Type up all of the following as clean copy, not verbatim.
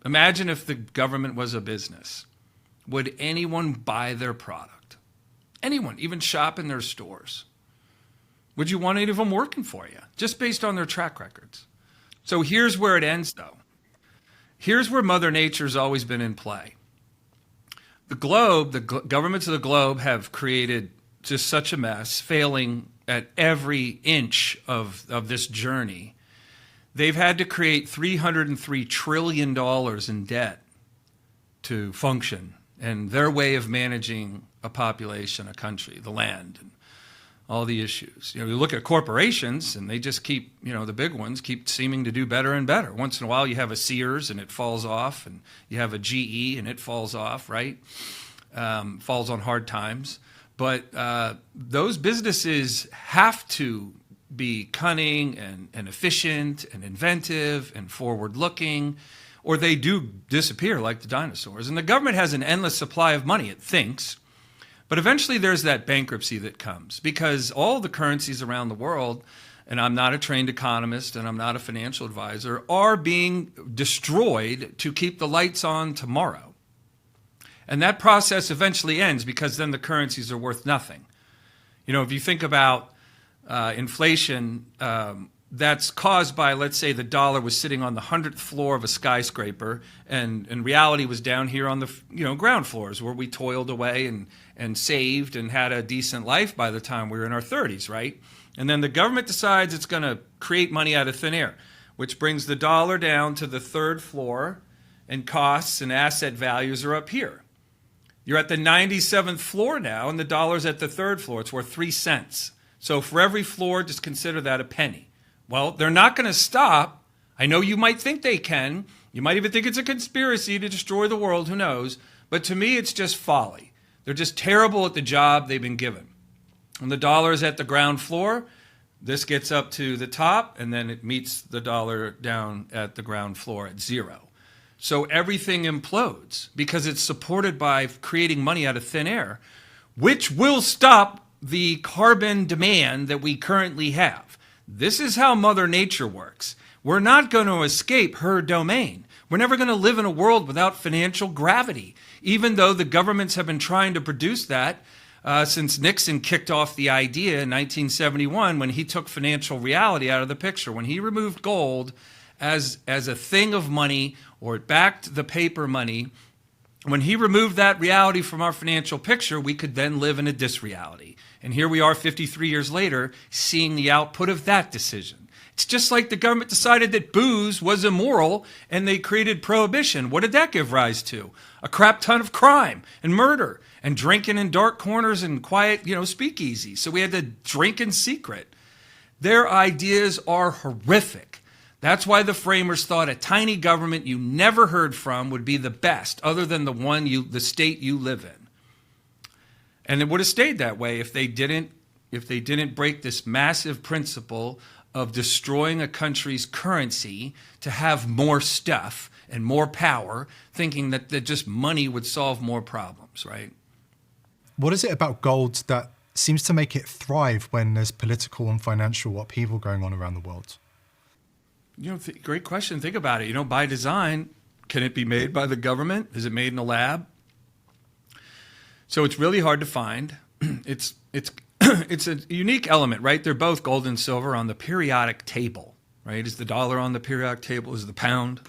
Imagine if the government was a business. Would anyone buy their product? Anyone, even shop in their stores? Would you want any of them working for you, just based on their track records? So here's where it ends, though. Here's where Mother Nature's always been in play. The globe, governments of the globe have created just such a mess, failing at every inch of this journey. They've had to create $303 trillion in debt to function, and their way of managing a population, a country, the land, and all the issues. You look at corporations, and they just keep, the big ones keep seeming to do better and better. Once in a while, you have a Sears, and it falls off, and you have a GE, and it falls off, right? Falls on hard times. But those businesses have to be cunning and efficient and inventive and forward-looking, or they do disappear like the dinosaurs. And the government has an endless supply of money, it thinks. But eventually there's that bankruptcy that comes because all the currencies around the world, and I'm not a trained economist and I'm not a financial advisor, are being destroyed to keep the lights on tomorrow. And that process eventually ends because then the currencies are worth nothing. If you think about inflation, that's caused by, let's say, the dollar was sitting on the 100th floor of a skyscraper, and reality was down here on the ground floors where we toiled away and saved and had a decent life by the time we were in our 30s, right? And then the government decides it's going to create money out of thin air, which brings the dollar down to the 3rd floor, and costs and asset values are up here. You're at the 97th floor now, and the dollar's at the 3rd floor. It's worth 3 cents. So for every floor, just consider that a penny. Well, they're not going to stop. I know you might think they can. You might even think it's a conspiracy to destroy the world. Who knows? But to me, it's just folly. They're just terrible at the job they've been given. When the dollar is at the ground floor, this gets up to the top, and then it meets the dollar down at the ground floor at 0. So everything implodes because it's supported by creating money out of thin air, which will stop the carbon demand that we currently have. This is how Mother Nature works. We're not going to escape her domain. We're never going to live in a world without financial gravity, even though the governments have been trying to produce that since Nixon kicked off the idea in 1971 when he took financial reality out of the picture, when he removed gold as a thing of money or backed the paper money. When he removed that reality from our financial picture, we could then live in a disreality. And here we are 53 years later, seeing the output of that decision. It's just like the government decided that booze was immoral and they created prohibition. What did that give rise to? A crap ton of crime and murder and drinking in dark corners and quiet, speakeasies. So we had to drink in secret. Their ideas are horrific. That's why the framers thought a tiny government you never heard from would be the best, other than the state you live in. And it would have stayed that way if they didn't break this massive principle of destroying a country's currency to have more stuff and more power, thinking that just money would solve more problems, right? What is it about gold that seems to make it thrive when there's political and financial upheaval going on around the world? Great question. Think about it. By design, can it be made by the government? Is it made in a lab? So it's really hard to find. It's a unique element, right? They're both gold and silver on the periodic table, right? Is the dollar on the periodic table? Is the pound?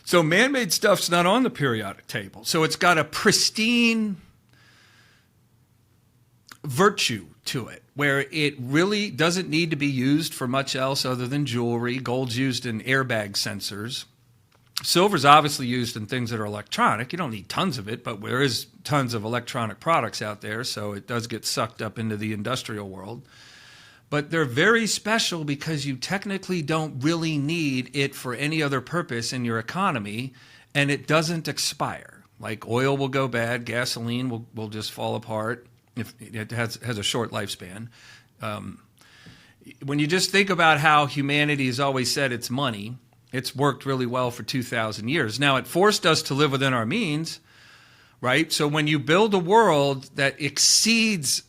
So man-made stuff's not on the periodic table. So it's got a pristine virtue to it, where it really doesn't need to be used for much else other than jewelry. Gold's used in airbag sensors. Silver's obviously used in things that are electronic. You don't need tons of it, but there is tons of electronic products out there, so it does get sucked up into the industrial world. But they're very special because you technically don't really need it for any other purpose in your economy, and it doesn't expire. Like oil will go bad, gasoline will just fall apart if it has a short lifespan. When you just think about how humanity has always said it's money, it's worked really well for 2,000 years. Now, it forced us to live within our means, right? So when you build a world that exceeds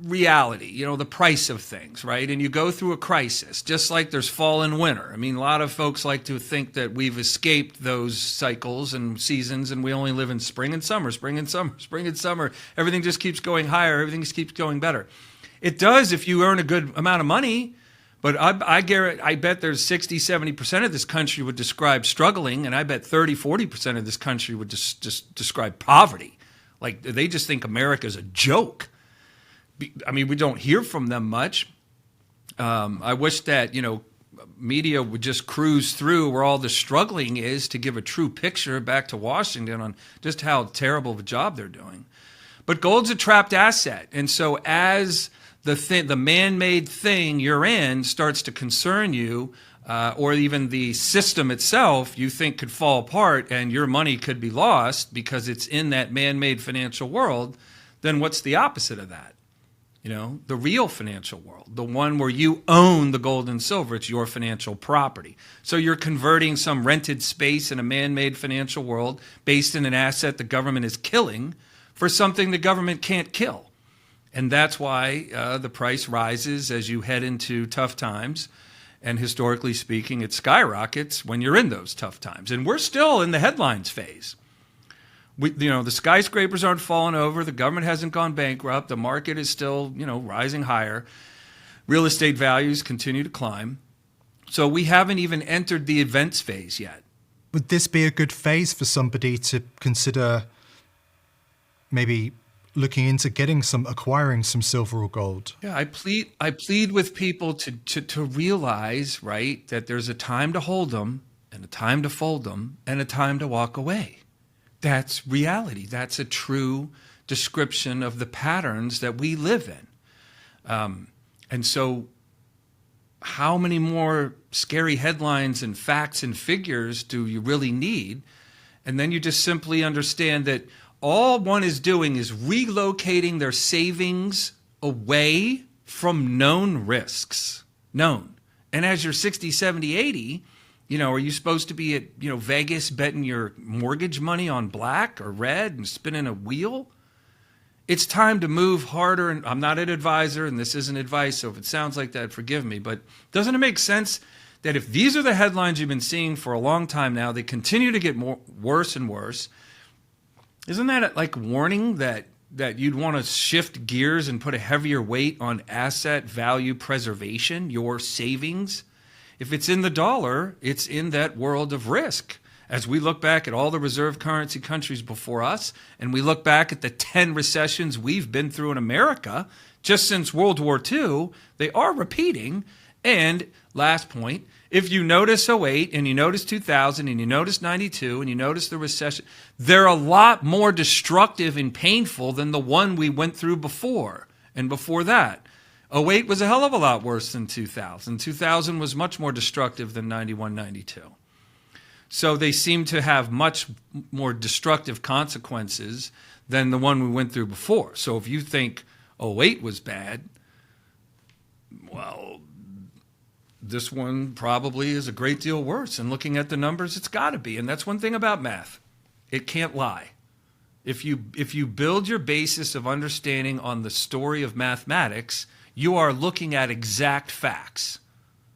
reality, the price of things, right? And you go through a crisis, just like there's fall and winter. I mean, a lot of folks like to think that we've escaped those cycles and seasons and we only live in spring and summer, spring and summer, spring and summer. Everything just keeps going higher. Everything just keeps going better. It does if you earn a good amount of money, but I bet there's 60, 70% of this country would describe struggling, and I bet 30, 40% of this country would just describe poverty. Like they just think America's a joke. I mean, we don't hear from them much. I wish that, media would just cruise through where all the struggling is to give a true picture back to Washington on just how terrible of a job they're doing. But gold's a trapped asset. And so as the man-made thing you're in starts to concern you, or even the system itself you think could fall apart and your money could be lost because it's in that man-made financial world, then what's the opposite of that? The real financial world, the one where you own the gold and silver, it's your financial property. So you're converting some rented space in a man-made financial world based in an asset the government is killing for something the government can't kill. And that's why the price rises as you head into tough times. And historically speaking, it skyrockets when you're in those tough times. And we're still in the headlines phase. The skyscrapers aren't falling over. The government hasn't gone bankrupt. The market is still, rising higher. Real estate values continue to climb. So we haven't even entered the events phase yet. Would this be a good phase for somebody to consider maybe looking into acquiring some silver or gold? Yeah, I plead with people to realize, right, that there's a time to hold them and a time to fold them and a time to walk away. That's reality. That's a true description of the patterns that we live in. And so how many more scary headlines and facts and figures do you really need? And then you just simply understand that all one is doing is relocating their savings away from known risks. Known. And as you're 60, 70, 80, are you supposed to be at, Vegas betting your mortgage money on black or red and spinning a wheel? It's time to move harder. And I'm not an advisor, and this isn't advice, so if it sounds like that, forgive me. But doesn't it make sense that if these are the headlines you've been seeing for a long time now, they continue to get worse and worse? Isn't that like warning that you'd want to shift gears and put a heavier weight on asset value preservation, your savings? If it's in the dollar, it's in that world of risk. As we look back at all the reserve currency countries before us, and we look back at the 10 recessions we've been through in America just since World War II, they are repeating. And last point, if you notice 08 and you notice 2000 and you notice 92 and you notice the recession, they're a lot more destructive and painful than the one we went through before and before that. 08 was a hell of a lot worse than 2000. 2000 was much more destructive than 91, 92. So they seem to have much more destructive consequences than the one we went through before. So if you think 08 was bad, well, this one probably is a great deal worse. And looking at the numbers, it's got to be. And that's one thing about math. It can't lie. If you build your basis of understanding on the story of mathematics, you are looking at exact facts.